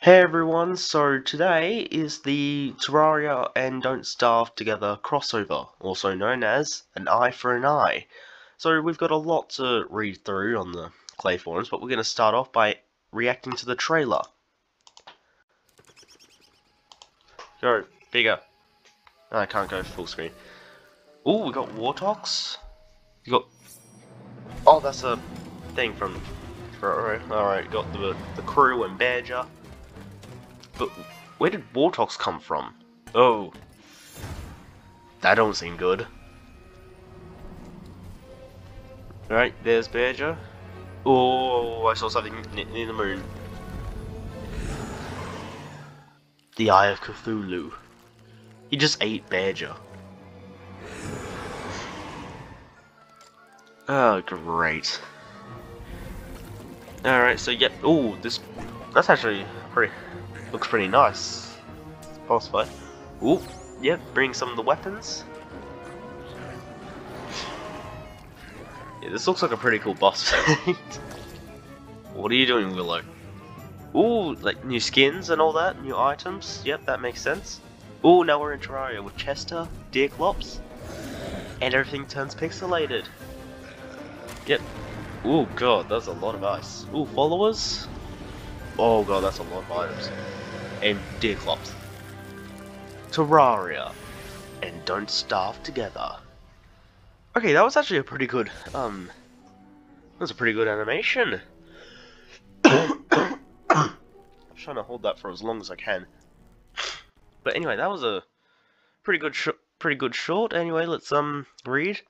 Hey everyone, so today is the Terraria and Don't Starve Together crossover, also known as an eye for an eye. So we've got a lot to read through on the Clay forums, but we're going to start off by reacting to the trailer. Go, bigger. Oh, I can't go full screen. Ooh, we got Warthogs? You got... Oh, that's a thing from Terraria. Alright, got the crew and Badger. But where did Warthogs come from? Oh, that don't seem good. Right, there's Badger. Oh, I saw something near the moon. The Eye of Cthulhu. He just ate Badger. Oh, great. Alright, so yep. Oh, that's actually looks pretty nice. Boss fight. Ooh, yep, bring some of the weapons. Yeah, this looks like a pretty cool boss fight. What are you doing, Willow? Ooh, like new skins and all that, new items. Yep, that makes sense. Ooh, now we're in Terraria with Chester, Deerclops, and everything turns pixelated. Yep. Ooh, god, that's a lot of ice. Ooh, followers. Oh god, that's a lot of items. And Deerclops. Terraria, and Don't Starve Together. Okay, that was actually a pretty good, that was a pretty good animation. I'm trying to hold that for as long as I can. But anyway, that was a pretty good short. Anyway, let's read.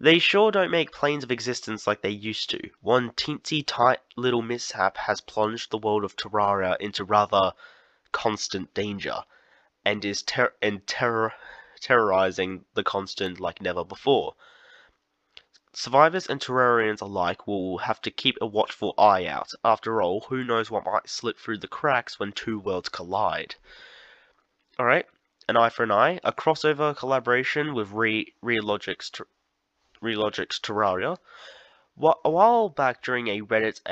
They sure don't make planes of existence like they used to. One teensy tight little mishap has plunged the world of Terraria into rather constant danger, and is terrorizing the continent like never before. Survivors and Terrarians alike will have to keep a watchful eye out. After all, who knows what might slip through the cracks when two worlds collide. Alright, an eye for an eye, a crossover collaboration with Relogic's Terraria. A while back during a Reddit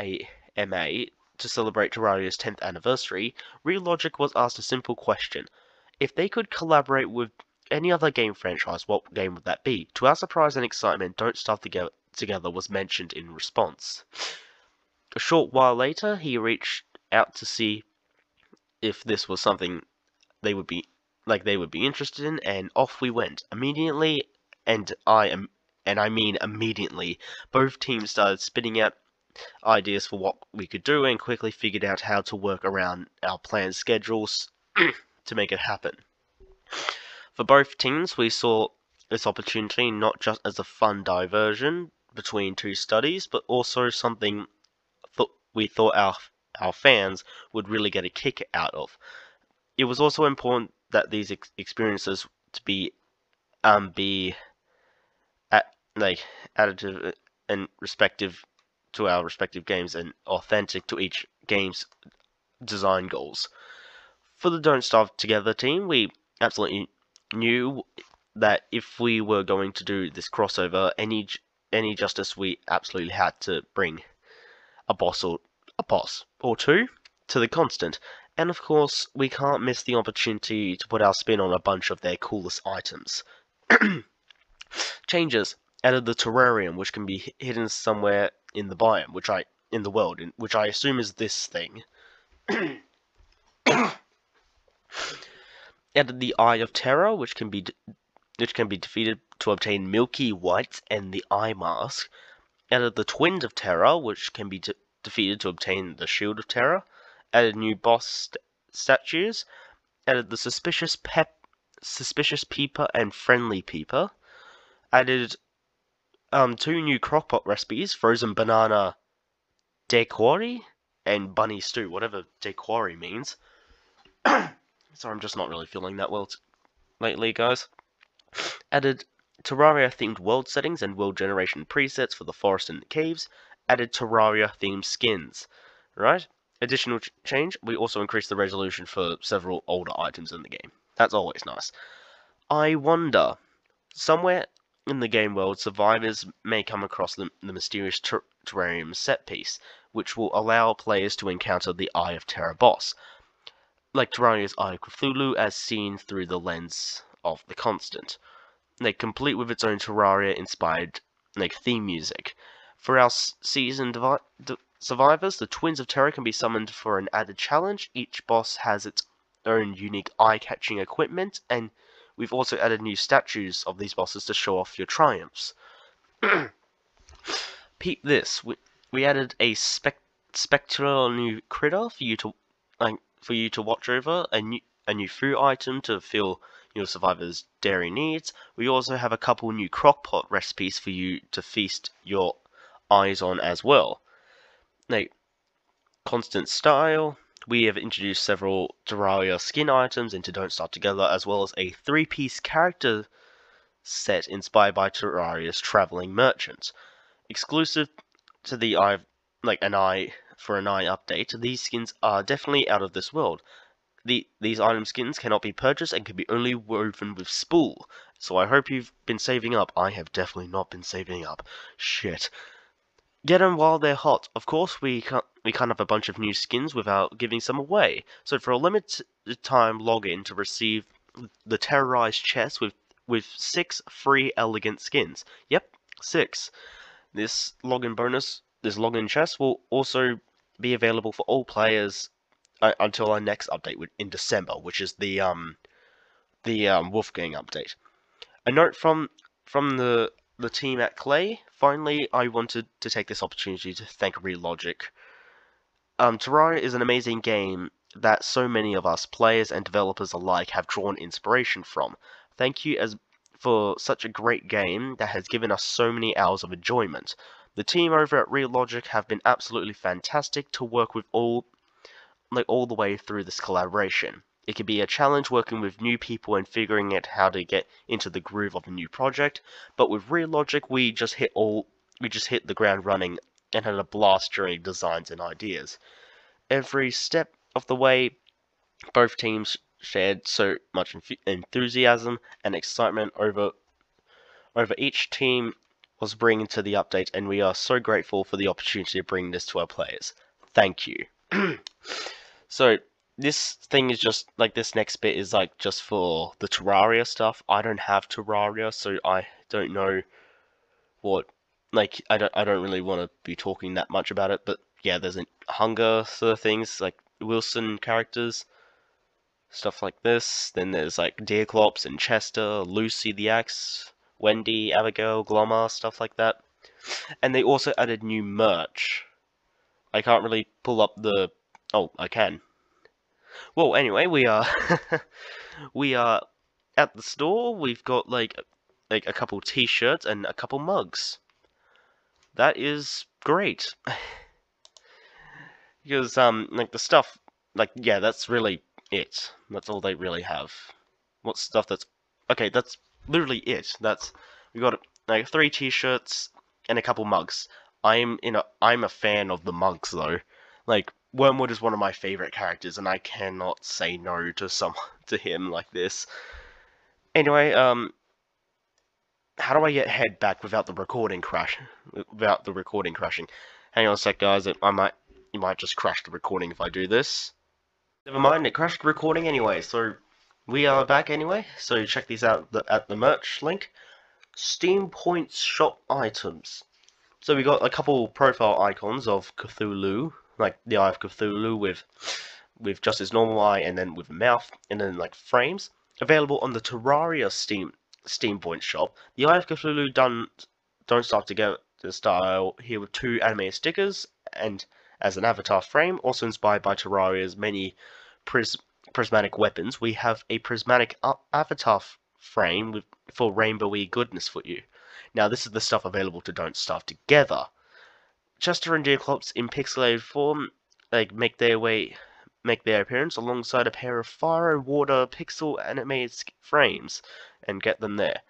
AMA to celebrate Terraria's 10th anniversary, Relogic was asked a simple question. If they could collaborate with any other game franchise, what game would that be? To our surprise and excitement, Don't Starve Together was mentioned in response. A short while later, he reached out to see if this was something they would be interested in, and off we went. Immediately, and I mean immediately, both teams started spitting out ideas for what we could do and quickly figured out how to work around our planned schedules to make it happen. For both teams, we saw this opportunity not just as a fun diversion between two studies, but also something we thought our fans would really get a kick out of. It was also important that these experiences to be additive and respective to our respective games and authentic to each game's design goals. For the Don't Starve Together team, we absolutely knew that if we were going to do this crossover, any justice, we absolutely had to bring a boss or two to the constant. And of course, we can't miss the opportunity to put our spin on a bunch of their coolest items. Changes added the terrarium, which can be hidden somewhere in the biome, in the world, which I assume is this thing. Added the Eye of Terror, which can be defeated to obtain Milky White and the Eye Mask. Added the Twin of Terror, which can be defeated to obtain the Shield of Terror. Added new boss statues. Added the Suspicious Peeper and Friendly Peeper. Added two new crockpot recipes: frozen banana dequari and bunny stew, whatever dequari means. So I'm just not really feeling that well lately, guys. Added Terraria-themed world settings and world generation presets for the forest and the caves. Added Terraria-themed skins. Right? Additional change, we also increased the resolution for several older items in the game. That's always nice. I wonder, somewhere in the game world, survivors may come across the mysterious Terrarium set piece, which will allow players to encounter the Eye of Terror boss, like Terraria's Eye of Cthulhu as seen through the lens of the Constant. Complete with its own Terraria-inspired theme music. For our seasoned survivors, the Twins of Terror can be summoned for an added challenge. Each boss has its own unique eye-catching equipment, and we've also added new statues of these bosses to show off your triumphs. Peep this: we added a spectral new critter for you to watch over, a new food item to fill your survivors' dairy needs. We also have a couple new crockpot recipes for you to feast your eyes on as well. Constant style. We have introduced several Terraria skin items into Don't Starve Together, as well as a 3-piece character set inspired by Terraria's traveling merchants. Exclusive to the an eye update, these skins are definitely out of this world. These item skins cannot be purchased and can be only woven with spool. So I hope you've been saving up. I have definitely not been saving up. Shit. Get them while they're hot. Of course, we can't have a bunch of new skins without giving some away. So for a limited time login to receive the terrorized chest with 6 free elegant skins. Yep, 6. This login chest will also be available for all players until our next update in December, which is the Wolfgang update. A note from the team at Clay. Finally, I wanted to take this opportunity to thank Relogic. Terraria is an amazing game that so many of us, players and developers alike, have drawn inspiration from. Thank you for such a great game that has given us so many hours of enjoyment. The team over at Relogic have been absolutely fantastic to work with all the way through this collaboration. It can be a challenge working with new people and figuring out how to get into the groove of a new project, but with Relogic we just hit the ground running and had a blast during designs and ideas. Every step of the way, both teams shared so much enthusiasm and excitement over each team was bringing to the update, and we are so grateful for the opportunity to bring this to our players. Thank you. So this thing is just this next bit is just for the Terraria stuff. I don't have Terraria, so I don't know what I don't really want to be talking that much about it. But yeah, there's a hunger sort of things like Wilson characters, stuff like this. Then there's Deerclops and Chester, Lucy the Axe, Wendy, Abigail, Glomar, stuff like that. And they also added new merch. I can't really pull up the... Oh, I can. Well, anyway, we are we are at the store. We've got a couple T-shirts and a couple mugs. That is great. Because the stuff yeah, that's really it. That's all they really have. What stuff that's okay? That's literally it. We got 3 T-shirts and a couple mugs. I'm a fan of the mugs though. Wormwood is one of my favorite characters, and I cannot say no to him like this. Anyway, how do I head back without the recording crashing? Hang on a sec, guys. You might just crash the recording if I do this. Never mind, it crashed the recording anyway. So we are back anyway. So check these out at the merch link. Steam Points shop items. So we got a couple profile icons of Cthulhu. The Eye of Cthulhu with just his normal eye and then with a mouth, and then frames. Available on the Terraria Steam Point shop. The Eye of Cthulhu Don't Starve Together style here with 2 anime stickers and as an avatar frame, also inspired by Terraria's many prismatic weapons. We have a prismatic avatar frame for rainbowy goodness for you. Now this is the stuff available to Don't Starve Together. Chester and Deerclops in pixelated form make their appearance alongside a pair of fire and water pixel animated frames, and get them there.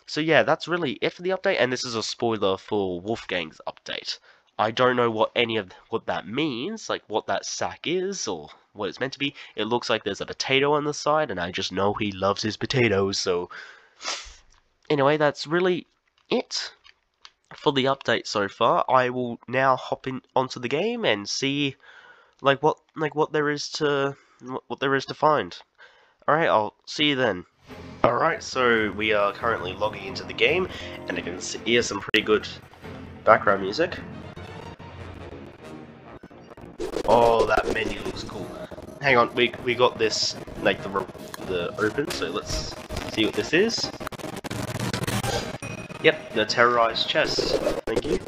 So yeah, that's really it for the update, and this is a spoiler for Wolfgang's update. I don't know what that means, what that sack is, or what it's meant to be. It looks like there's a potato on the side, and I just know he loves his potatoes, so... Anyway, that's really it for the update so far. I will now hop in onto the game and see what there is to find. Alright, I'll see you then. Alright, so we are currently logging into the game, and I can hear some pretty good background music. Oh, that menu looks cool. Hang on, we got this, like, the open, so let's see what this is. Yep, the terrorized chest. Thank you.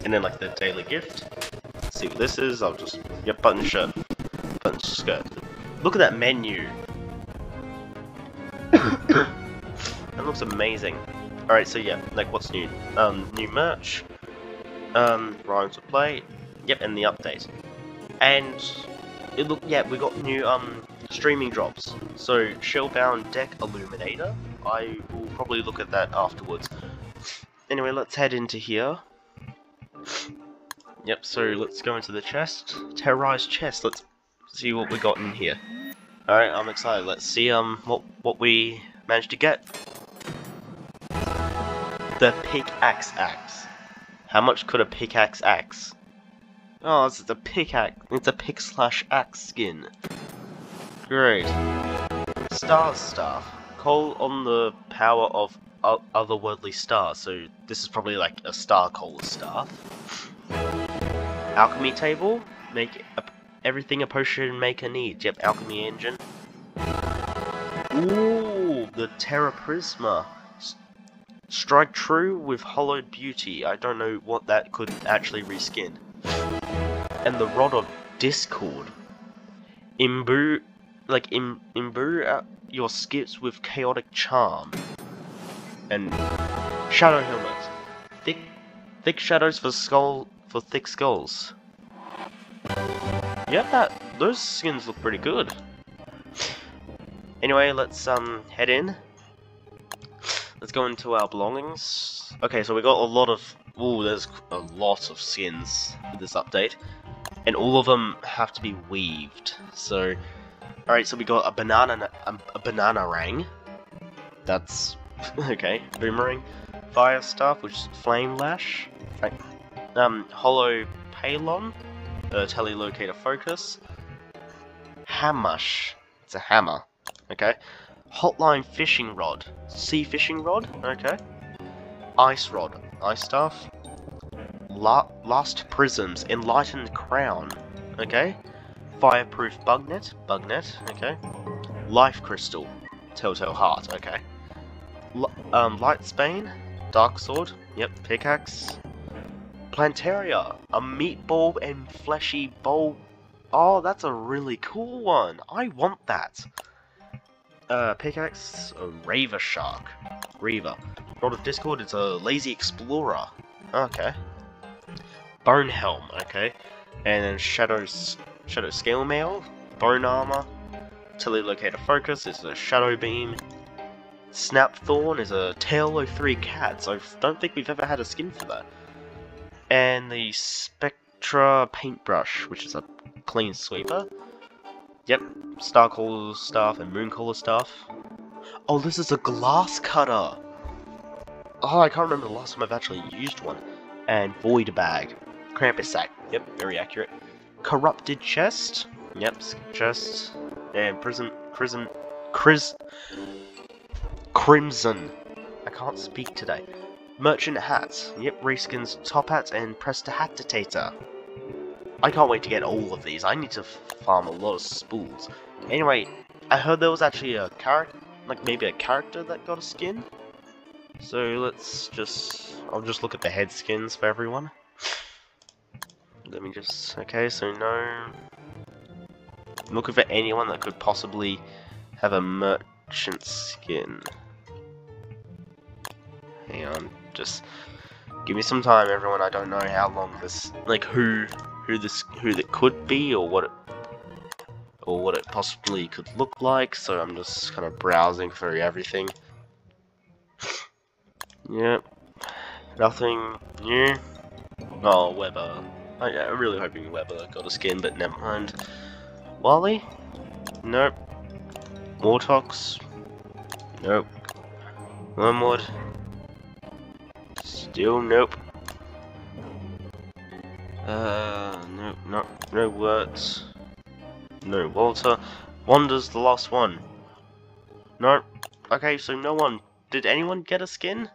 And then, like, the daily gift. Let's see what this is. I'll just... Yep, button shirt. Button skirt. Look at that menu. That looks amazing. Alright, so yeah, like, what's new? New merch. Rhymes to play. Yep, and the update. And... yeah, we got new, streaming drops. So, Shellbound Deck Illuminator. I will probably look at that afterwards. Anyway, let's head into here. Yep, so let's go into the chest. Terrorized chest, let's see what we got in here. Alright, I'm excited. Let's see what we managed to get. The pickaxe axe. How much could a pickaxe axe? Oh, it's a pickaxe. It's a pick/axe skin. Great. Stars staff. Call on the power of otherworldly stars. So this is probably like a star caller staff. Alchemy table. Make everything a potion maker needs. Yep, alchemy engine. Ooh, the Terra Prisma. Strike true with hollowed beauty. I don't know what that could actually reskin. And the Rod of Discord. Imbue your skips with chaotic charm. And shadow helmet. Thick shadows for thick skulls. Yeah, those skins look pretty good. Anyway, let's head in. Let's go into our belongings. Okay, so we got a lot of... Ooh, there's a lot of skins with this update. And all of them have to be weaved. So, alright, so we got a banana rang. That's... okay, boomerang. Fire staff, which is flame lash. Hollow palon. Telelocator focus. Hamash. It's a hammer. Okay. Hotline fishing rod. Sea fishing rod. Okay. Ice rod. Ice staff. Last prisms. Enlightened crown. Okay. Fireproof bugnet. Bugnet. Okay. Life crystal. Telltale heart. Okay. Lightsbane. Dark sword. Yep. Pickaxe. Plantaria. A meatball and fleshy bowl. Oh, that's a really cool one. I want that. Pickaxe, a Raver Shark. Reaver. Rod of Discord, it's a Lazy Explorer. Okay. Bone Helm, okay. And then Shadow Scale Mail, Bone Armor. Telelocator Focus is a Shadow Beam. Snapthorn is a Tail 03 cat, so I don't think we've ever had a skin for that. And the Spectra Paintbrush, which is a clean sweeper. Yep, Starcaller staff and Mooncaller staff. Oh, this is a glass cutter! Oh, I can't remember the last time I've actually used one. And Void Bag. Krampus Sack. Yep, very accurate. Corrupted Chest. Yep, chest. And Crimson. I can't speak today. Merchant Hats. Yep, Reskins Top Hats and Prestihatitator. I can't wait to get all of these. I need to farm a lot of spools. Anyway, I heard there was actually a character, like maybe a character that got a skin. So let's I'll just look at the head skins for everyone. Let me just, okay, so no. I'm looking for anyone that could possibly have a merchant skin. Hang on, just give me some time, everyone. I don't know how long this, like who that could be, or what it possibly could look like. So I'm just kind of browsing through everything. Yep, nothing new. Oh, Weber. Oh, yeah, I'm really hoping Weber got a skin, but never mind. Wally? Nope. Mortox? Nope. Wormwood? Still nope. No words. No Walter. Wander's the last one. No. Okay, so no one. Did anyone get a skin?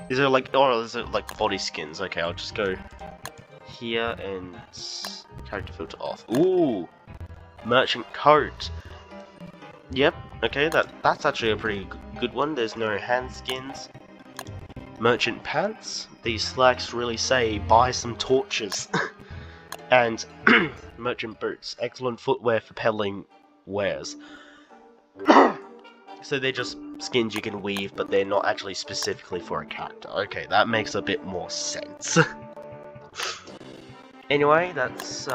Is there like, oh, is it like body skins? Okay, I'll just go here and character filter off. Ooh, merchant coat. Yep. Okay, that's actually a pretty good one. There's no hand skins. Merchant pants. These slacks really say buy some torches. And merchant boots. Excellent footwear for peddling wares. So they're just skins you can weave, but they're not actually specifically for a character. Okay, that makes a bit more sense. Anyway, that's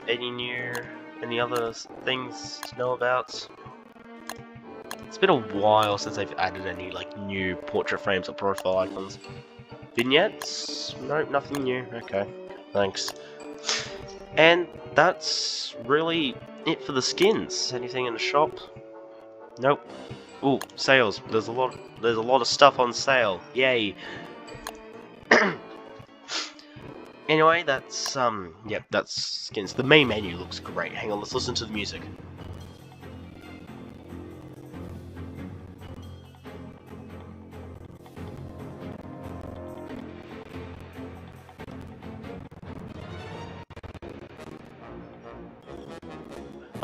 any other things to know about? It's been a while since they've added any like new portrait frames or profile icons. Vignettes? Nope, nothing new. Okay, thanks. And that's really it for the skins. Anything in the shop? Nope. Ooh, sales. There's a lot of stuff on sale. Yay. Anyway, that's yep, that's skins. The main menu looks great. Hang on, let's listen to the music.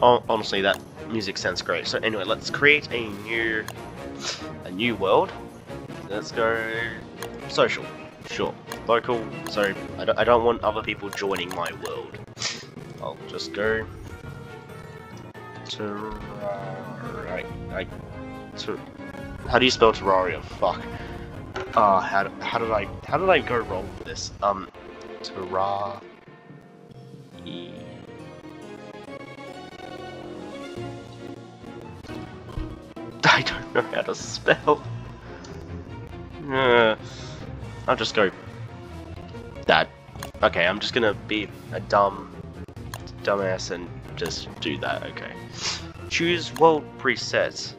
Oh, honestly, that music sounds great. So anyway, let's create a new world. Let's go social. Sure. Local. So I don't want other people joining my world. I'll just go to how do you spell Terraria? Fuck. How did I go wrong with this? Terraria. I don't know how to spell. I'll just go that. Okay, I'm just gonna be a dumbass and just do that. Okay. Choose world preset.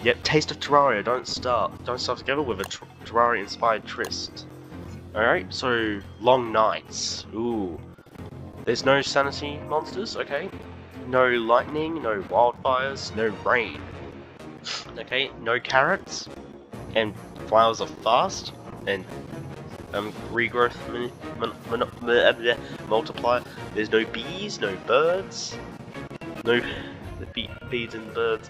Yep, taste of Terraria. Don't start together with a Terraria-inspired tryst. Alright, so long nights. Ooh. There's no sanity monsters. Okay. No lightning. No wildfires. No rain. Okay. No carrots. And flowers are fast. And regrowth multiplier. There's no bees, no birds, no bees and birds.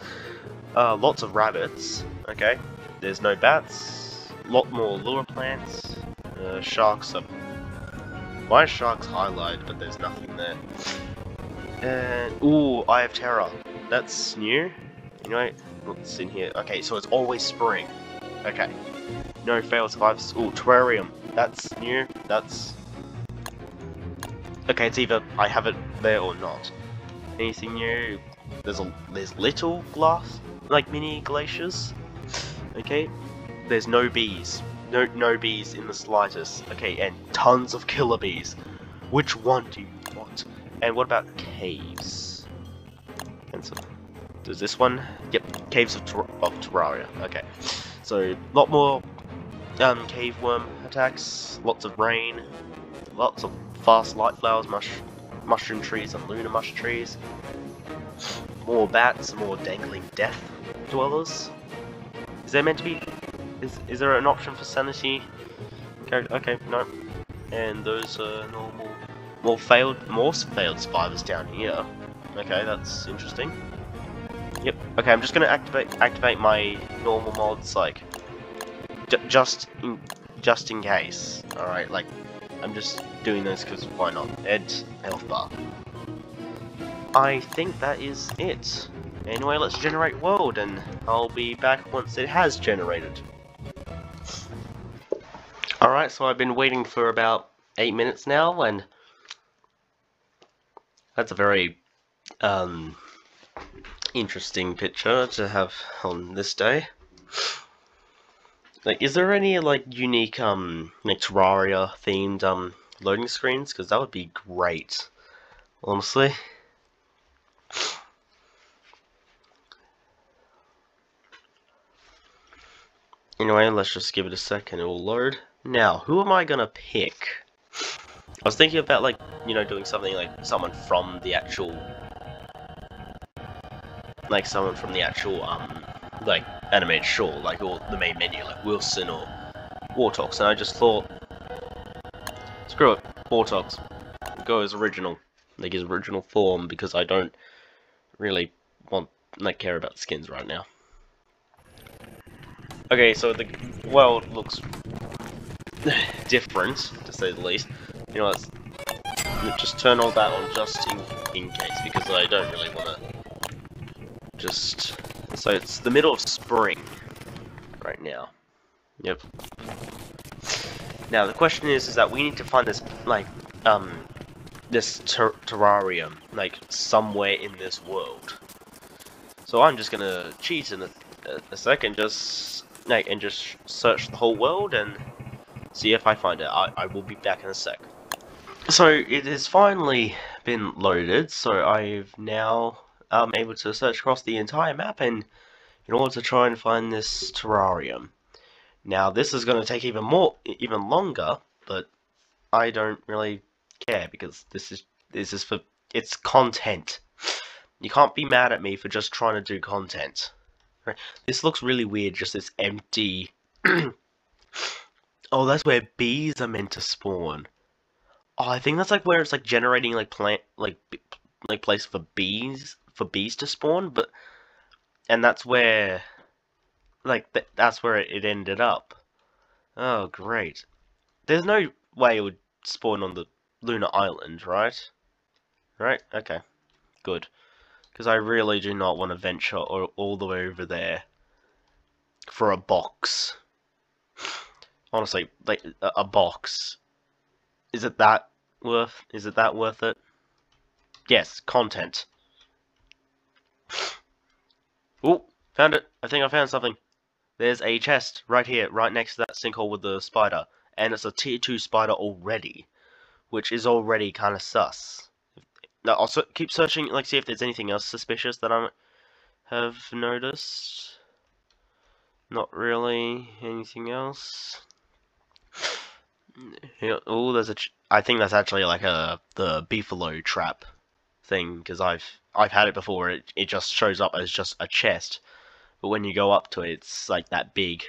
Lots of rabbits. Okay. There's no bats. Lot more lure plants. Sharks are. Why are sharks highlighted, but there's nothing there? And ooh, Eye of Terror. That's new. You know, what's in here? Okay, so it's always spring. Okay. No failed survivors. Ooh, terrarium. That's new. That's okay. It's either I have it there or not. Anything new? There's little glass, like mini glaciers. Okay. There's no bees. No bees in the slightest. Okay, and tons of killer bees. Which one do you want? And what about caves? And so, does this one? Yep, caves of Terraria. Okay. So a lot more cave worm attacks, lots of rain, lots of fast light flowers, mushroom trees and lunar mush trees, more bats, more dangling death dwellers. Is there meant to be? Is there an option for sanity? Okay, no. And those normal, more failed survivors down here. Okay, that's interesting. Yep. Okay, I'm just gonna activate my normal mods, like just in case. All right, like I'm just doing this because why not? Ed's health bar. I think that is it. Anyway, let's generate world, and I'll be back once it has generated. All right, so I've been waiting for about 8 minutes now, and that's a very interesting picture to have on this day. Like, is there any like unique like Terraria themed loading screens? Because that would be great, honestly. Anyway, let's just give it a second. It will load. Now, who am I gonna pick? I was thinking about, like, you know, doing something like someone from the actual, like, animated show, like, or the main menu, like Wilson or Wartox, and I just thought, screw it, Wartox, go as original, like his original form, because I don't really care about the skins right now. Okay, so the world looks different, to say the least. You know, let's just turn all that on just in case, because I don't really want to just... So it's the middle of spring right now. Yep. Now the question is that we need to find this, like, this terrarium, like, somewhere in this world. So I'm just gonna cheat in a second, just search the whole world and see if I find it. I will be back in a sec. So it has finally been loaded, so I've now able to search across the entire map in order to try and find this terrarium. Now this is going to take even longer, but I don't really care because this is for it's content. You can't be mad at me for just trying to do content. Right? This looks really weird, just this empty. Oh, that's where bees are meant to spawn. Oh, I think that's like where it's like generating like place for bees to spawn, but and that's where that's where it ended up. Oh, great. There's no way it would spawn on the lunar island, right? Right? Okay. Good. Because I really do not want to venture all the way over there for a box. Honestly, like a box. Is it that worth it? Yes, content. Oh, found it. I think I found something. There's a chest right here, right next to that sinkhole with the spider. And it's a tier 2 spider already, which is already kind of sus. Now, I'll keep searching, like, see if there's anything else suspicious that I have noticed. Not really anything else. Oh, there's I think that's actually like the beefalo trap thing, because I've had it before. It just shows up as just a chest, but when you go up to it, it's like that big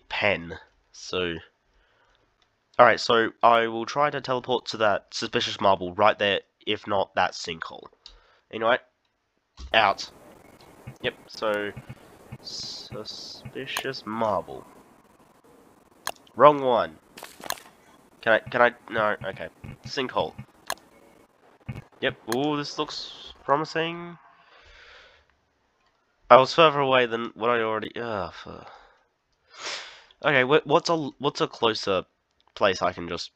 pen. So, alright, so I will try to teleport to that suspicious marble right there, if not that sinkhole. Anyway, out. Yep, so suspicious marble. Wrong one. Can I no, okay. Sinkhole. Yep, ooh, this looks promising. I was further away than what I already Okay, what's a closer place I can just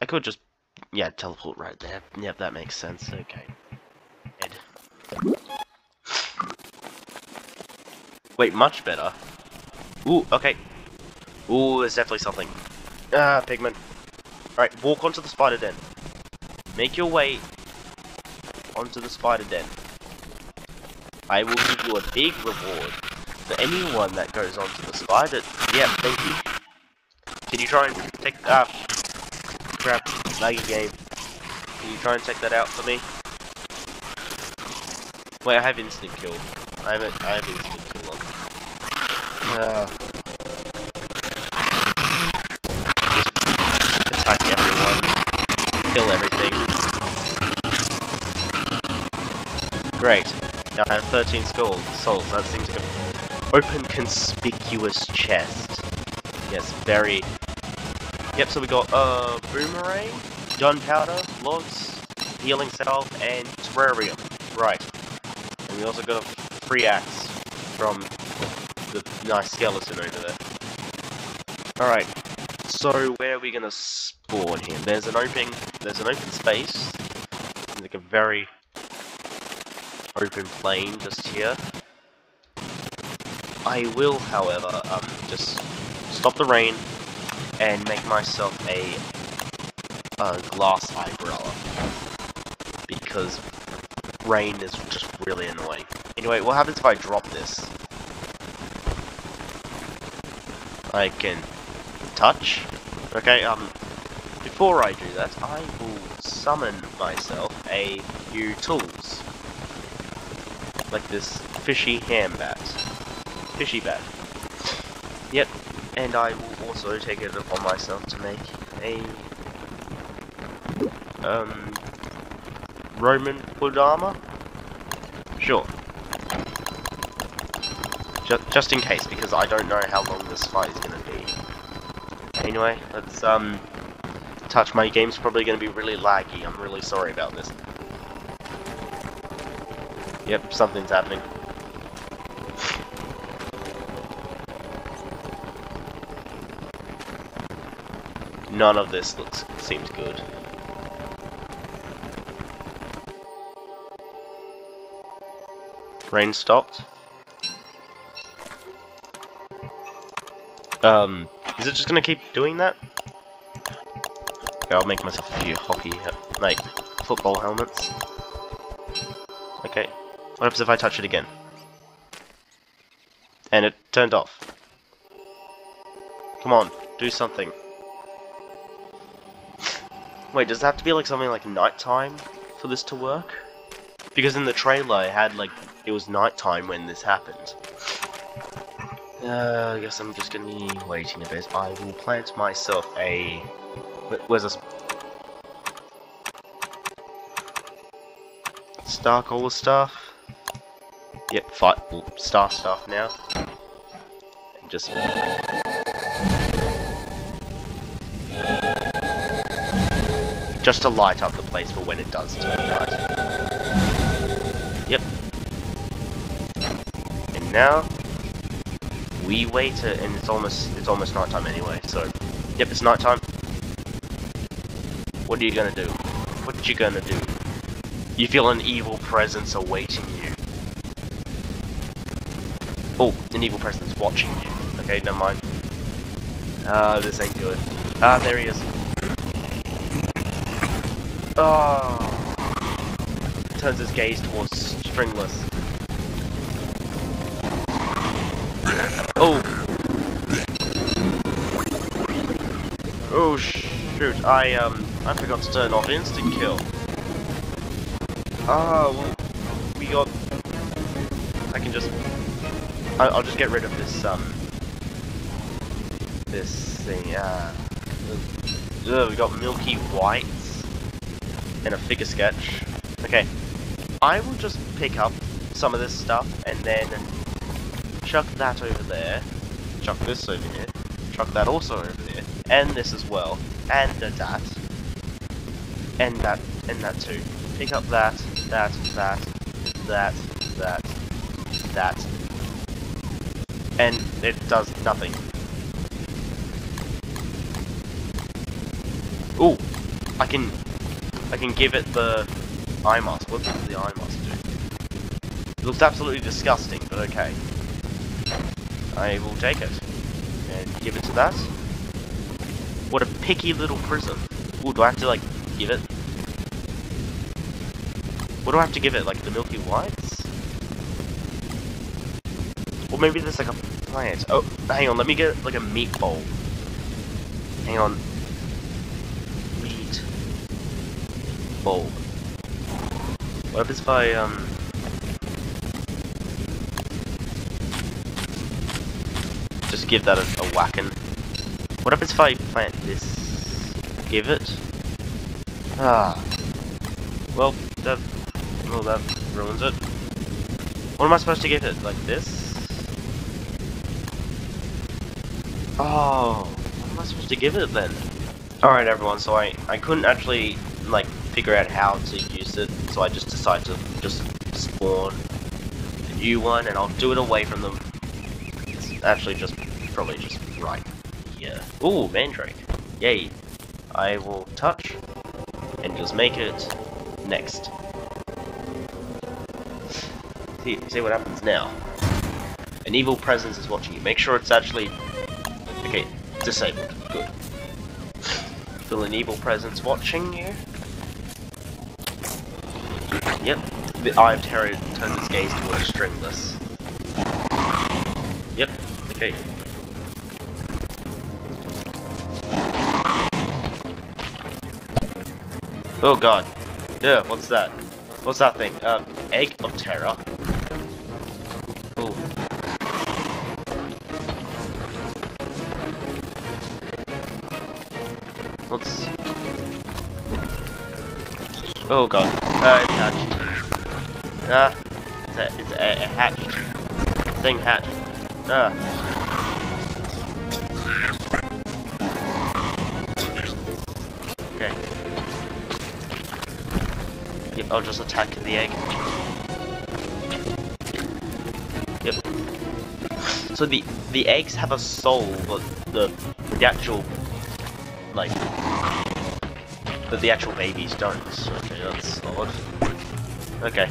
I could just yeah, teleport right there. Yep, that makes sense. Okay. Ed. Wait, much better. Ooh, okay. Ooh, there's definitely something. Ah, pigment. Alright, walk onto the spider den. Make your way onto the spider den. I will give you a big reward for anyone that goes onto the spider. Yeah, thank you. Can you try and take crap, laggy game. Can you try and take that out for me? Wait, I have instant kill. I have instant kill on. Just attack everyone. Kill everything. Great. Now I have 13 souls. That seems like an open, conspicuous chest. Yes, very... Yep, so we got boomerang, gunpowder, logs, healing salve, and terrarium. Right. And we also got a free axe from the nice skeleton over there. Alright, so where are we gonna spawn here? There's an open space. Like a very open plain just here. I will, however, just stop the rain and make myself a glass umbrella, because rain is just really annoying. Anyway, what happens if I drop this? I can touch. Okay, before I do that, I will summon myself a few tools. Like this fishy ham bat. Fishy bat. Yep, and I will also take it upon myself to make a Roman wood armor? Sure. Just in case, because I don't know how long this fight is gonna be. Anyway, let's touch. My game's probably gonna be really laggy. I'm really sorry about this. Yep, something's happening. None of this seems good. Rain stopped. Is it just gonna keep doing that? Okay, I'll make myself a few hockey, like, football helmets. Okay. What happens if I touch it again? And it turned off. Come on, do something. Wait, does it have to be like something like nighttime for this to work? Because in the trailer it had like, it was nighttime when this happened. I guess I'm just gonna be waiting a bit. I will plant myself a... Where's this? Star Caller stuff? Yep, star stuff now. And just... just to light up the place for when it does turn night. Yep. And now... we wait, and it's almost nighttime anyway, so... Yep, it's nighttime. What are you gonna do? What you gonna do? You feel an evil presence awaiting you. Oh, an evil presence watching you. Okay, never mind. This ain't good. There he is. Oh. Turns his gaze towards Stringless. Oh. Oh shoot! I forgot to turn off instant kill. Ah, well, we got. I can just. I'll just get rid of this this thing. We got milky whites and a figure sketch. Okay, I will just pick up some of this stuff and then chuck that over there, chuck this over here, chuck that also over there, and this as well, and that, and that too. Pick up that, and it does nothing. Ooh, I can give it the eye mask. What does the eye mask do? It looks absolutely disgusting, but okay. I will take it and give it to that. What a picky little prism. Ooh, do I have to like give it? What do I have to give it? Like the milky whites? Or maybe there's like a plant. Oh, hang on, let me get like a meatball. Hang on. Meat bowl. What happens if I just give that a whacking? What happens if I plant this? Give it? Ah. Well, that ruins it. What am I supposed to give it? Like this? Oh, what am I supposed to give it then? Alright everyone, so I couldn't actually like figure out how to use it, so I just decided to just spawn a new one, and I'll do it away from them. It's actually just probably just right here. Ooh, Mandrake. Yay. I will touch and just make it next. See what happens now. An evil presence is watching you. Make sure it's actually... okay, disabled. Good. Feel an evil presence watching you. Yep. The Eye of Terror turns its gaze towards Stringless. Yep. Okay. Oh god. Yeah, what's that? What's that thing? Egg of terror. Ooh. What's... Oh god. It's hatched. It's a hatched. Thing hatched. Okay. Yep, I'll just attack the egg. Yep. So the eggs have a soul, but the actual but the actual babies don't. Okay, that's odd. Okay.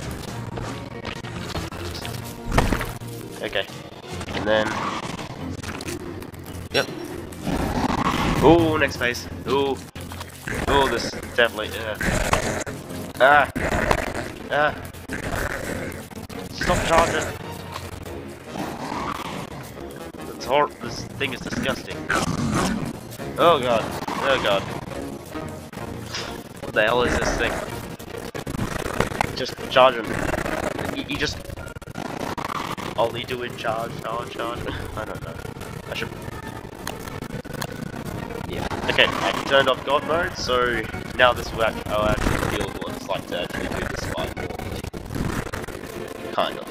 Okay. And then yep. Ooh, next phase. Ooh. Ooh, this definitely Stop charging. This thing is disgusting. Oh god. Oh god. What the hell is this thing? Just charge him. You just... All you do is charge. I don't know. I should... Yeah. Okay, I turned off God mode, so now this will actually... I'll actually feel what it's like to actually do this fight normally. Kind of.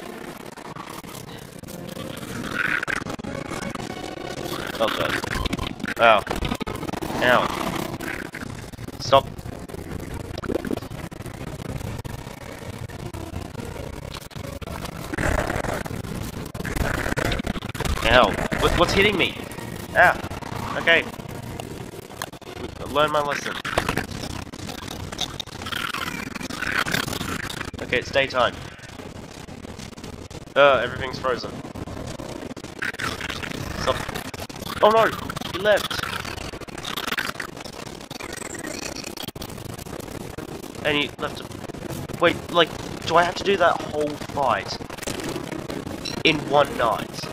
Oh god. Ow. Ow. Stop. Ow. What's hitting me? Ow. Okay. Learn my lesson. Okay, it's daytime. Everything's frozen. Stop. Oh no! He left! And he left a... Wait, like, do I have to do that whole fight in one night?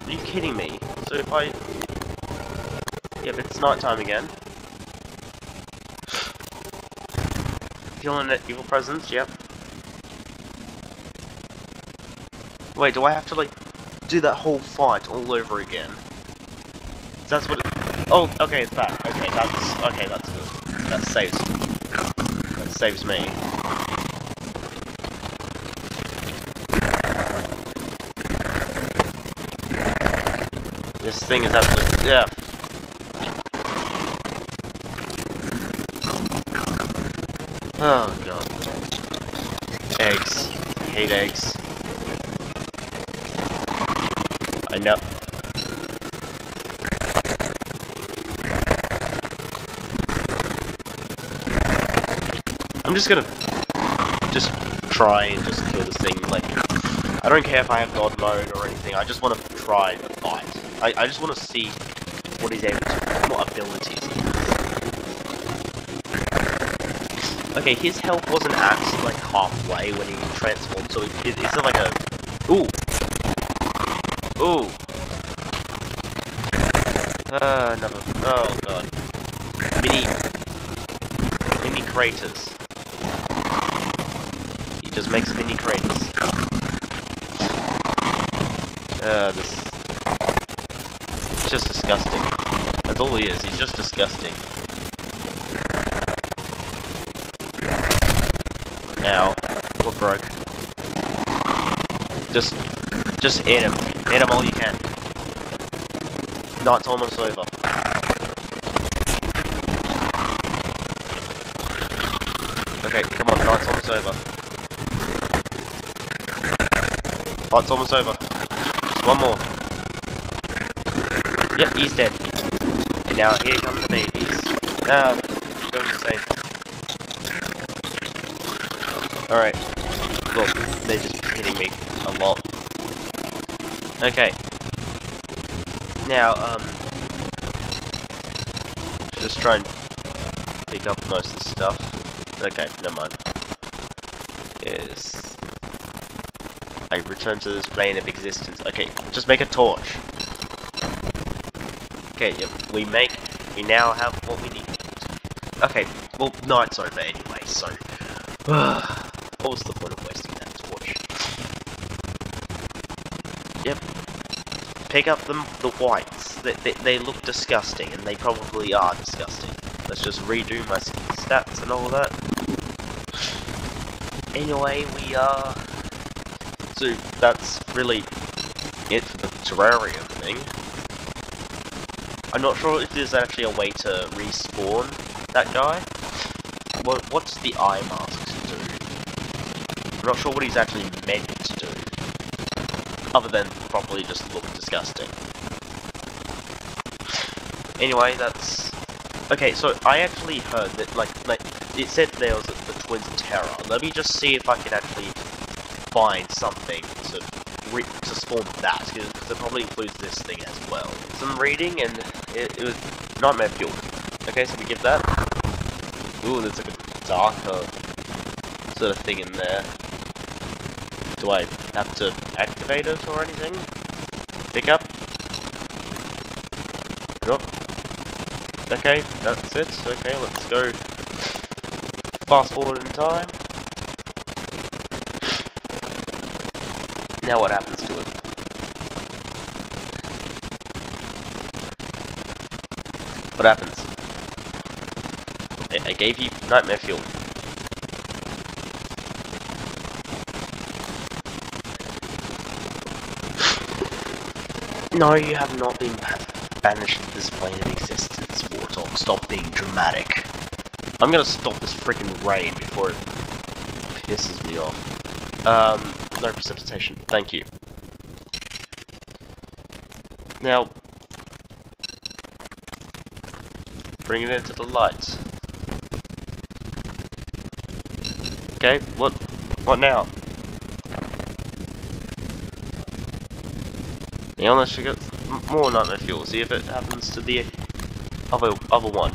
Are you kidding me? So if I... Yep, it's nighttime again. Feeling an evil presence, yep. Wait, do I have to, like, do that whole fight all over again? That's what it... Oh, okay, it's back. Okay, that's good. That saves me. This thing is absolutely... Yeah. Oh, god. Eggs. I hate eggs. I know. I'm just gonna try and just kill this thing. Like, I don't care if I have God mode or anything. I just want to try the fight. I just want to see what he's able to, what abilities he has. Okay, his health wasn't at like halfway when he transformed, so it's like a... Ooh! Ooh! Another... Oh god. Mini craters. He just makes mini craters. This... It's just disgusting. That's all he is, he's just disgusting. Ow. What broke? Just hit him. Hit him all you can. Night's almost over. Okay, come on, night's almost over. Night's almost over. Just one more. Yep, he's dead. And now here come the babies. Going insane. Alright. Look, they're just hitting me a lot. Okay. Now, just try and pick up most of the stuff. Okay, never mind. Yes. I return to this plane of existence. Okay, just make a torch. Okay, yep, we make we now have what we need. Okay, well, night's over anyway, so... what was the point of wasting that torch? Yep. Pick up the whites. They look disgusting, and they probably are disgusting. Let's just redo my stats and all that. Anyway, so that's really it for the Terraria thing. I'm not sure if there's actually a way to respawn that guy. What's the eye mask do? I'm not sure what he's actually meant to do, other than probably just look disgusting. Anyway, that's... Okay, so I actually heard that, like it said there was the Twins Terror. Let me just see if I can actually find something to spawn that, because it probably includes this thing as well. Some reading, and it was Nightmare Fuel. Okay, so we give that. Ooh, there's like a darker sort of thing in there. Do I have to activate it or anything? Pick up? Nope. Okay, that's it. Okay, let's go fast forward in time. Now what happens to it? What happens? I gave you Nightmare Fuel. No, you have not been banished from this plane of existence, Warthog. Stop being dramatic. I'm gonna stop this freaking rain before it pisses me off. No precipitation. Thank you. Now, bring it into the lights. Okay, what now? Now let's get more Nightmare Fuel, see if it happens to the other one.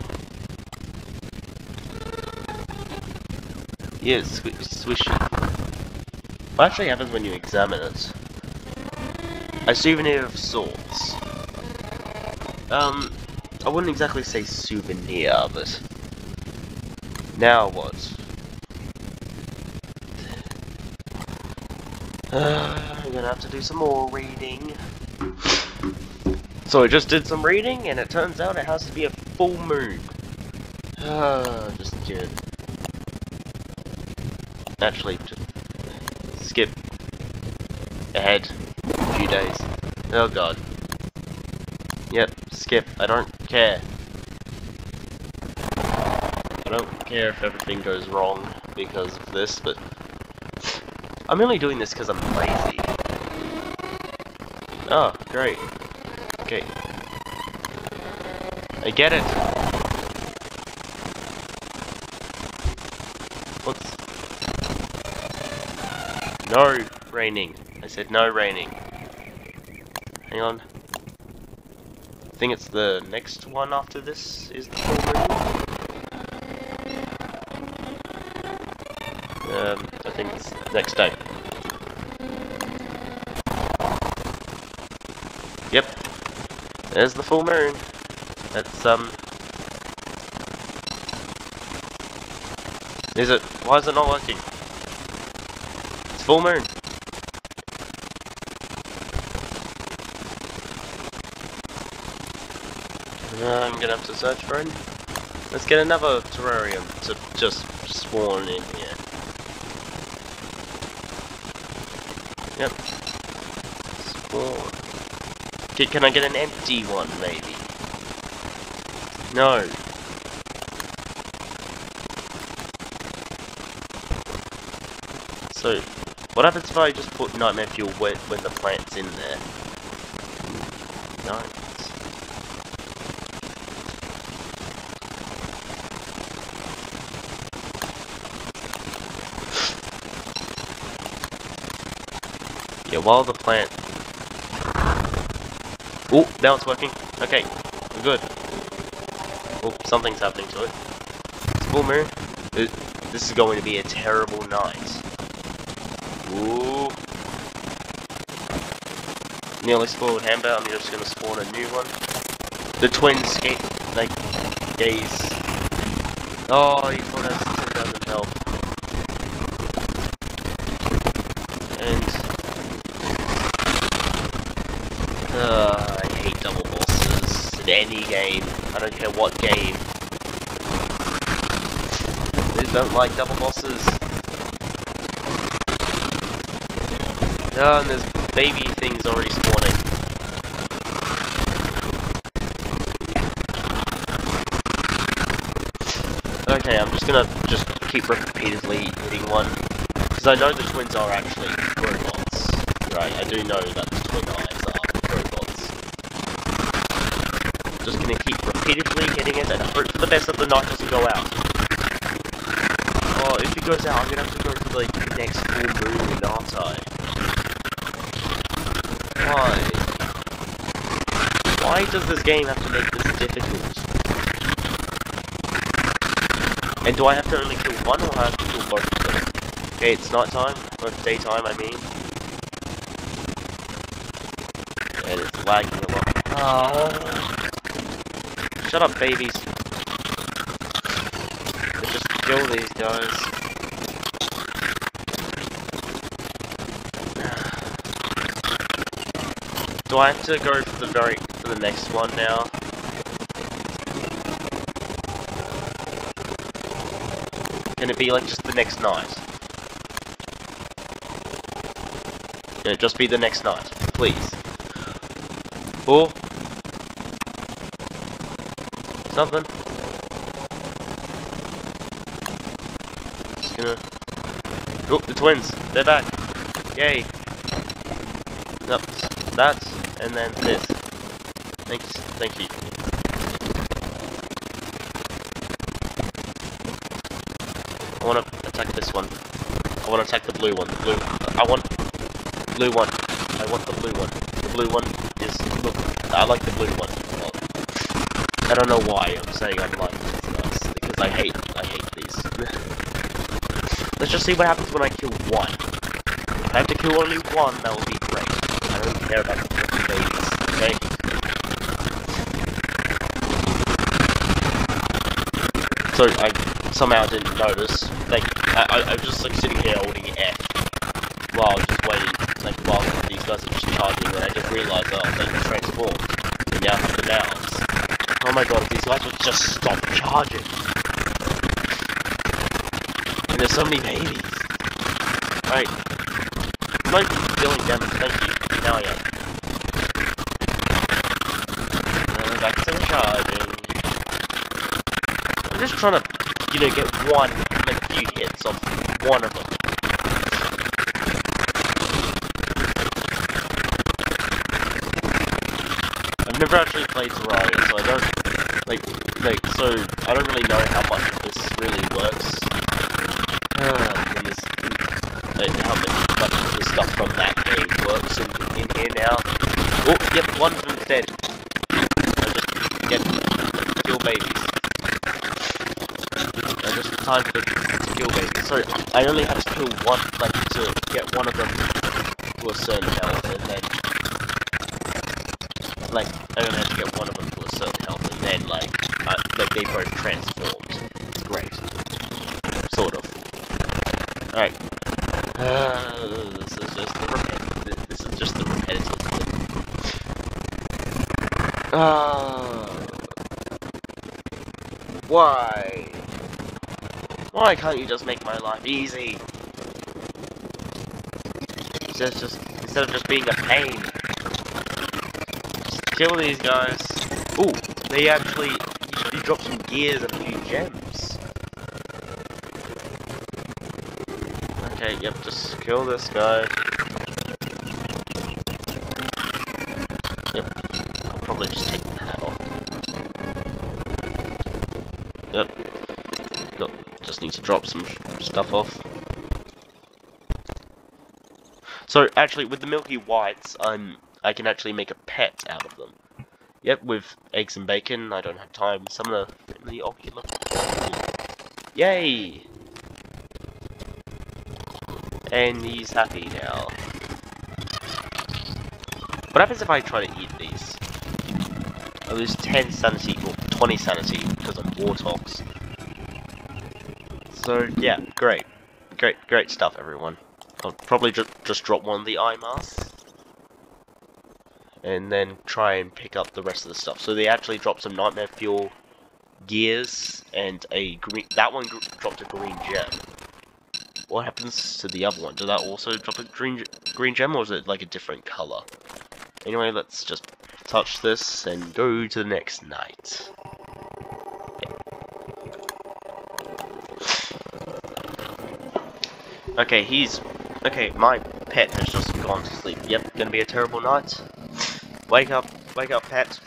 Yeah, it's swishy. What actually happens when you examine it? A souvenir of sorts. I wouldn't exactly say souvenir, but... Now what? I'm gonna have to do some more reading. So I just did some reading, and it turns out it has to be a full moon. Just kidding. Actually, just skip ahead a few days. Oh god. Yep, skip. I don't care. I don't care if everything goes wrong because of this, but I'm only doing this because I'm lazy. Oh, great. Okay. I get it. What's... No raining. I said no raining. Hang on. I think it's the next one after this is the full moon. I think it's next day. Yep. There's the full moon. It's, Is it? Why is it not working? It's full moon. I'm gonna have to search for it. Let's get another terrarium to just spawn in here. Yep. Spawn. Can I get an empty one, maybe? No. So, what happens if I just put Nightmare Fuel when the plant's in there? Nice. Yeah, while the plant... Oh, now it's working. Okay, we're good. Oh, something's happening to it. It's full moon. This is going to be a terrible night. Ooh. Nearly spoiled hamburger. I'm just going to spawn a new one. The twin skate... like, gaze. Oh, he's got us 10,000 health. And I hate double bosses in any game. I don't care what game. I don't like double bosses. Oh, and there's baby things already spawning. Okay, I'm just gonna keep repeatedly hitting one. Because I know the twins are actually robots. Right, I do know that the twin eyes are robots. Just gonna keep repeatedly hitting it and hope for the best that the knife doesn't go out. Oh, if it goes out, I'm gonna have to go for like the next full moon, aren't I? Why? Why does this game have to make this difficult? And do I have to only kill one, or I have to kill both of them? Okay, it's nighttime, or daytime, I mean. And it's lagging a lot. Oh. Shut up, babies. Let's just kill these guys. Do I have to go for the next one now? Can it be like just the next night? Can it just be the next night, please? Or something? Just gonna. Oh, the twins! They're back! Yay! Nope. That, and then this. Thanks, thank you. I want to attack this one. I want to attack the blue one. The blue. I want blue one. I want the blue one. The blue one is. Look, I like the blue one. Well, I don't know why I'm saying I like this, because I hate these. Let's just see what happens when I kill one. If I have to kill only one, that will be great. I don't care about the babies. Okay. So I somehow didn't notice. Like I'm just like sitting here holding F while just waiting. Like while these guys are just charging, and I just realised, oh, they can transform. They now have the mouths. Oh my god, if these guys would just stop charging. And there's so many babies. Right. I'm not dealing damage, thank you. Now I am. And back to the charging. I'm just trying to, you know, get one, like, few hits off one of them. I've never actually played Terraria, so I don't, so I don't really know how much of this really works. How much of the stuff from that game works in here now. Oh, yep, one of them's dead. I just get kill babies. I just time to kill babies. So I only have to kill one, like, to get one of them to a certain health, and then, like, I only have to get one of them to a certain health, and then, like they both transformed. It's great. Sort of. Alright. This is just the repetitive thing. Why? Why can't you just make my life easy? Instead of just being a pain. Just kill these guys. Ooh, they actually you dropped some gears and a few gems. Okay, yep, just kill this guy. Yep, I'll probably just take the hat off. Yep. Nope, just need to drop some stuff off. So, actually, with the Milky Whites, I can actually make a pet out of them. Yep, with eggs and bacon, I don't have time. Some of the ocular. Yay! And he's happy now. What happens if I try to eat these? I lose 10 sanity, or 20 sanity because I'm Warthogs. So yeah, great stuff, everyone. I'll probably just drop one of the eye masks, and then try and pick up the rest of the stuff. So they actually dropped some nightmare fuel, gears, and a green. That one dropped a green gem. What happens to the other one? Did that also drop a green gem, or is it like a different color? Anyway, let's just touch this and go to the next night. Okay, my pet has just gone to sleep. Yep, gonna be a terrible night. Wake up, pet.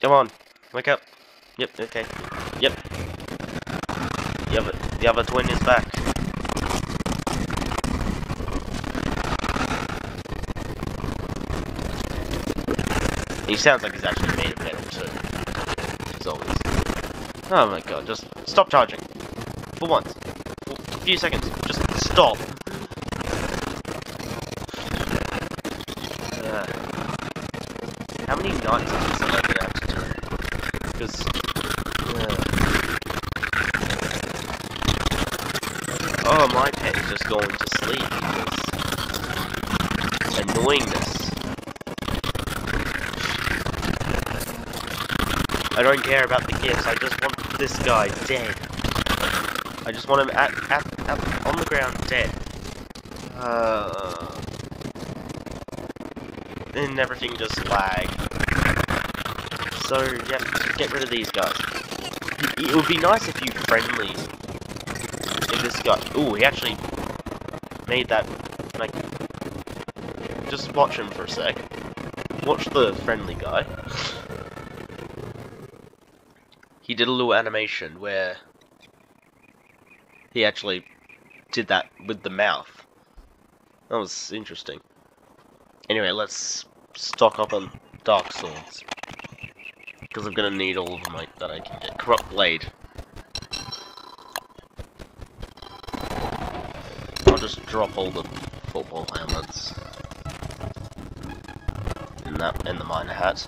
Come on, wake up. Yep, okay. Yep. The other twin is back. He sounds like he's actually made of metal too. As always. Oh my god, just stop charging. For once. For a few seconds. Just stop. How many nights of this am I gonna have to do? Because... Oh, my pet is just going to sleep because... annoyingness. I don't care about the gifts, I just want this guy dead. I just want him on the ground dead. And everything just lag. So, yeah, get rid of these guys. It would be nice if you friendly... If this guy... Ooh, he actually made that, like... Just watch him for a sec. Watch the friendly guy. He did a little animation where he actually did that with the mouth. That was interesting. Anyway, let's stock up on Dark Swords. Because I'm gonna need all of them that I can get. Corrupt Blade. I'll just drop all the football helmets. And the miner hat.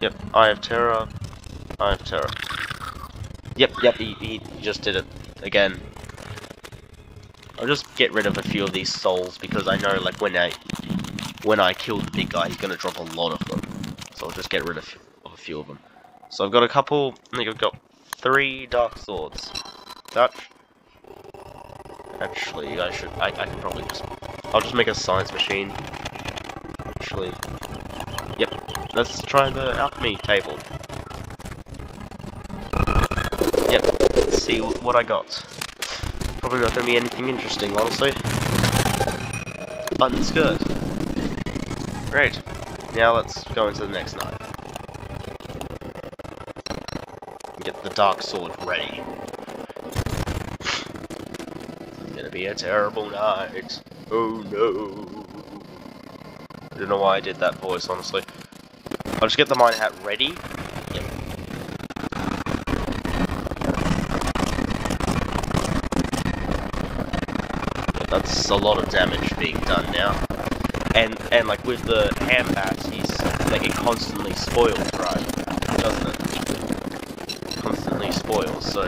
Yep, I have Terra. I have Terra. Yep, he just did it again. I'll just get rid of a few of these souls because I know, like, when I kill the big guy, he's gonna drop a lot of them. So I'll just get rid of a few of them. So I've got a couple. I think I've got 3 Dark Swords. Actually, I can probably I'll just make a science machine. Actually, yep. Let's try the alchemy table. Yep, let's see what I got. Probably not going to be anything interesting, honestly. Button skirt. Great. Now let's go into the next night. Get the Dark Sword ready. It's gonna be a terrible night. Oh no. I don't know why I did that voice, honestly. I'll just get the miner hat ready. Yep. That's a lot of damage being done now. And like with the hand bats, it constantly spoils, right? Doesn't it? Constantly spoils, so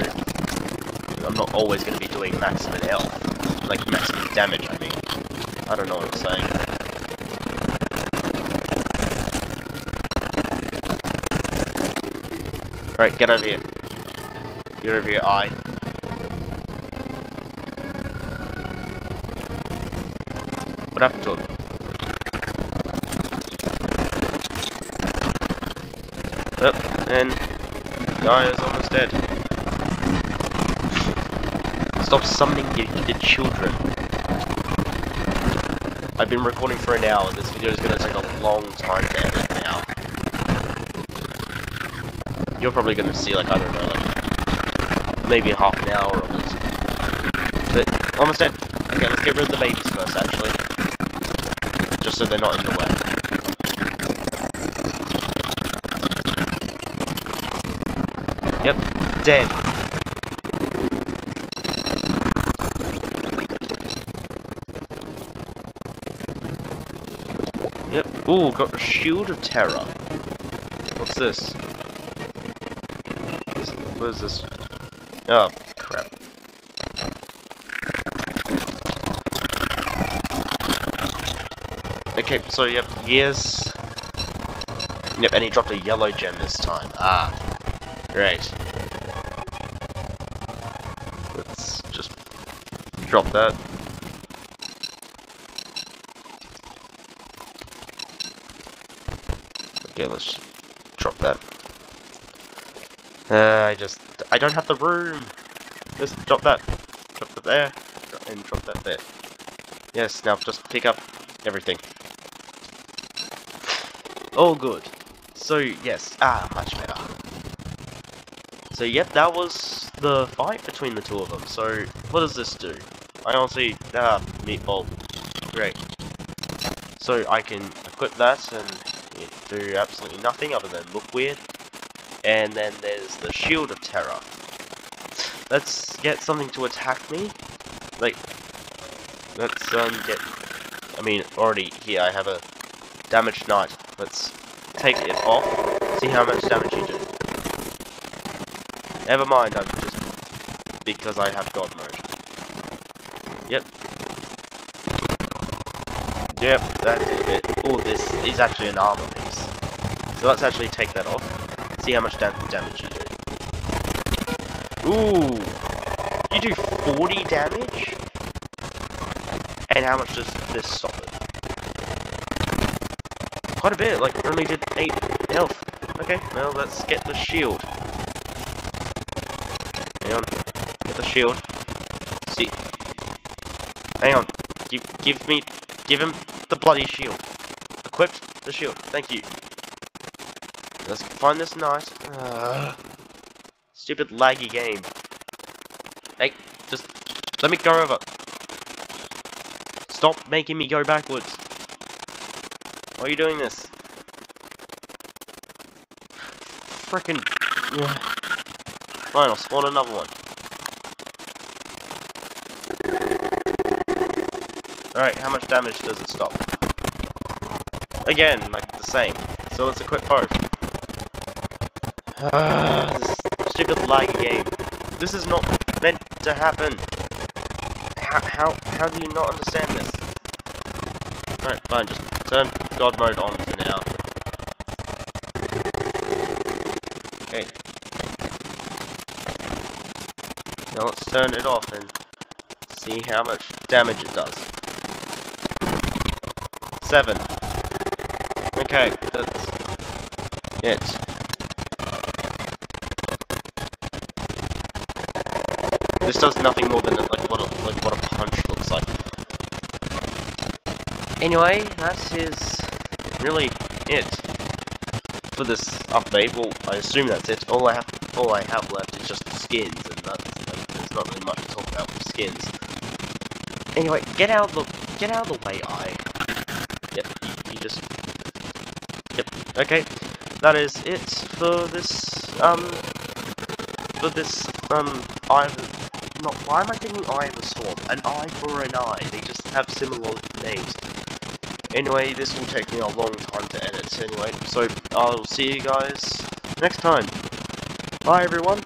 I'm not always going to be doing maximum health. Like maximum damage, I mean. I don't know what I'm saying. Right, get over here. Get over here, eye. What happened to him? Yep, and the guy is almost dead. Stop summoning the children. I've been recording for an hour. This video is going to take a long time to edit now. You're probably going to see, like, I don't know, like, maybe half an hour of this. But, almost dead. Okay, let's get rid of the babies first, actually. Just so they're not in the way. Yep, dead. Yep. Ooh, got a Shield of Terror. What's this? What is this? Oh, crap. Okay, so yep, yes. Yep, and he dropped a yellow gem this time. Ah, great. Let's just drop that. Okay, let's drop that. I don't have the room. Just drop that. Drop that there. And drop that there. Yes, now just pick up everything. All good. So, yes. Ah, much better. So, yep, that was the fight between the two of them. So, what does this do? I honestly... Ah, meatball. Great. So, I can equip that and do absolutely nothing other than look weird. And then there's the Shield of Terror. Let's get something to attack me. Like, let's get... I mean, already here I have a damaged knight. Let's take it off. See how much damage you do. Never mind, I'm just... because I have God mode. Yep. Yep, that did it. Oh, this is actually an armor piece. So let's actually take that off. See how much damage you do. Ooh! You do 40 damage? And how much does this stop it? Quite a bit, like, only did 8 health. Okay, well, let's get the shield. Hang on. Get the shield. See. Hang on. Give him the bloody shield. Equipped the shield. Thank you. Let's find this knight. Stupid laggy game. Hey, just let me go over. Stop making me go backwards. Why are you doing this? Frickin'. Fine, I'll spawn another one. Alright, how much damage does it stop? Again, like the same. So let's equip both. This stupid laggy game. This is not meant to happen. How do you not understand this? Alright, fine, just turn God mode on for now. Okay. Now let's turn it off and see how much damage it does. 7. Okay, that's it. This does nothing more than like what a punch looks like. Anyway, that is really it for this update. Well, I assume that's it. All I have left is just the skins, and that's like, there's not really much to talk about with skins. Anyway, get out of the way, Yep, you just... Yep, okay. That is it for this, why am I thinking Eye of the Storm? An eye for an eye. They just have similar names. Anyway, this will take me a long time to edit anyway, so I'll see you guys next time. Bye everyone.